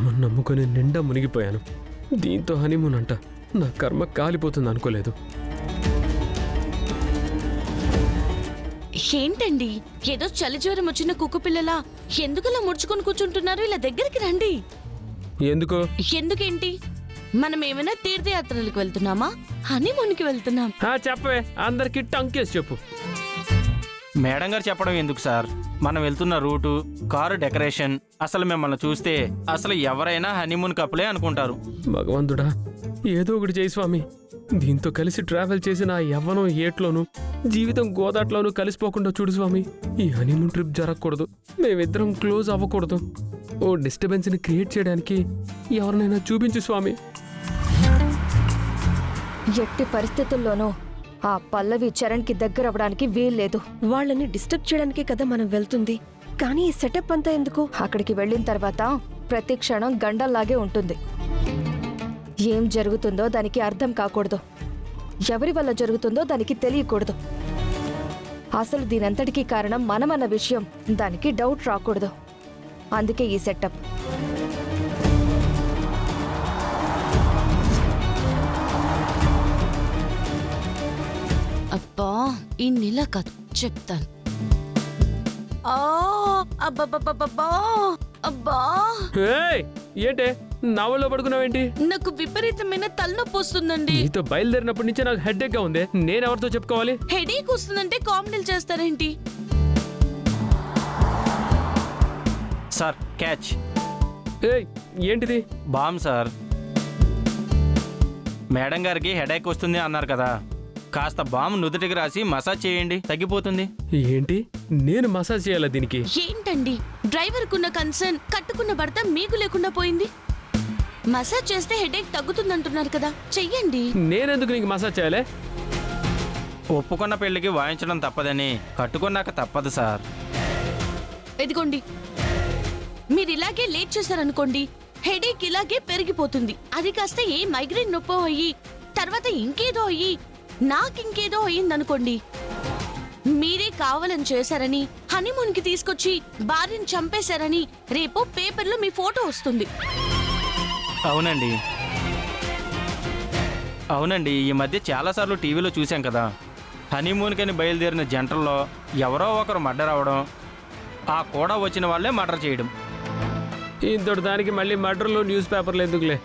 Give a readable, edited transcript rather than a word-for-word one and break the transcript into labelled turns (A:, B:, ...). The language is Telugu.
A: అమ్మని నమ్ముకొని నిండా మునిగిపోయాను. దీంతో హనీమూన్ అంట. నా కర్మ కాలిపోతుంది అనుకోలేదు.
B: ఏంటండి ఏదో చలి జ్వరం వచ్చిన కుక్కపిల్లలా ఎందుకలా ముడుచుకొని కూర్చుంటున్నారు? ఇలా దగ్గరికి రండి. ఎందుకేంటి? మనం ఏమైనా తీర్థయాత్రలకు వెళ్తున్నామా? హనీమూన్కి వెళ్తున్నాం.
A: చెప్పవే, అందరికి టంకేసి చెప్పు.
C: మేడం గారు చెప్పడం ఎందుకు సార్? మనం వెళ్తున్న రూటు, కారు డెకరేషన్, అసలు మిమ్మల్ని చూస్తే అసలు ఎవరైనా హనీమూన్ కప్పులే అనుకుంటారు.
A: భగవంతుడా, ఏదో ఒకటి చేయి స్వామి. దీంతో కలిసి ట్రావెల్ చేసిన ఆ యవ్వనం ఏట్లోనూ జీవితం గోదాట్లోనూ కలిసిపోకుండా చూడు స్వామి. ఈ హనీమూన్ ట్రిప్ జరగకూడదు. మేమిద్దరం క్లోజ్ అవ్వకూడదు. ఓ డిస్టర్బెన్స్ని క్రియేట్ చేయడానికి ఎవరినైనా చూపించు స్వామి.
D: ఎట్టి పరిస్థితుల్లోనూ ఆ పల్లవి చరణ్కి దగ్గర అవ్వడానికి వీల్లేదు.
E: వాళ్ళని డిస్టర్బ్ చేయడానికే కదా మనం వెళ్తుంది. కానీ ఈ సెటప్ అంతా ఎందుకు?
D: అక్కడికి వెళ్ళిన తర్వాత ప్రతి క్షణం గండల్లాగే ఉంటుంది. ఏం జరుగుతుందో దానికి అర్థం కాకూడదు. ఎవరి వల్ల జరుగుతుందో దానికి తెలియకూడదు. అసలు దీనంతటికీ కారణం మనమన్న విషయం దానికి డౌట్ రాకూడదు. అందుకే ఈ సెటప్.
B: అబ్బా ఈ నెల కాదు, చెప్తాను. అబ్బా
A: ఏంటే నవ్వులో పడుకున్నావేంటి?
B: నాకు విపరీతమైన తలనొప్పి వస్తుందండి.
A: నీతో బయలుదేరినప్పటి నుంచి నాకు హెడ్ఏక్ గా ఉంది. నేనెవరితో చెప్పుకోవాలి?
B: హెడేక్ వస్తుందంటే కామెడీలు చేస్తారేంటి?
C: Sir catch.
A: ఏంటిది?
C: Balm sir. మేడం గారికి హెడేక్ వస్తుంది అన్నారు కదా, కాస్త బామ్ నుదుటికి రాసి మసాజ్ చేయండి, తగ్గిపోతుంది.
A: ఏంటి? నేను మసాజ్ చేయాలా దీనికి?
B: ఏంటండి డ్రైవర్ కున్న కన్సర్న్ కట్టుకున్న భర్త మీకు లేకుండా పోయింది. మసాజ్ చేస్తే హెడేక్ తగ్గుతుందంటున్నారు కదా, చెయ్యండి.
A: నేనెందుకు నీకు మసాజ్ చేయాలి?
C: ఒప్పుకున్న పెళ్లికి వాయించడం తప్పదని కట్టుకున్నాక తప్పదు సార్.
B: ఎదిగోండి, మీరు ఇలాగే లేట్ చేశారనుకోండి, హెడేక్ ఇలాగే పెరిగిపోతుంది. అది కాస్త ఏ మైగ్రేన్ నొప్పో అయ్యి తర్వాత ఇంకేదో అయ్యి నాకింకేదో అయ్యిందనుకోండి, మీరే కావాలని చేశారని హనీమూన్కి తీసుకొచ్చి భార్యను చంపేశారని రేపు పేపర్లో మీ ఫోటో వస్తుంది.
C: అవునండి, అవునండి. ఈ మధ్య చాలాసార్లు టీవీలో చూసాం కదా, హనీమూన్కని బయలుదేరిన జంటల్లో ఎవరో ఒకరు మర్డర్ అవడం, ఆ కూడా వచ్చిన వాళ్ళే మర్డర్ చేయడం.
A: ఇంతటి దానికి మళ్ళీ మర్డర్లు న్యూస్ పేపర్లు ఎందుకులే?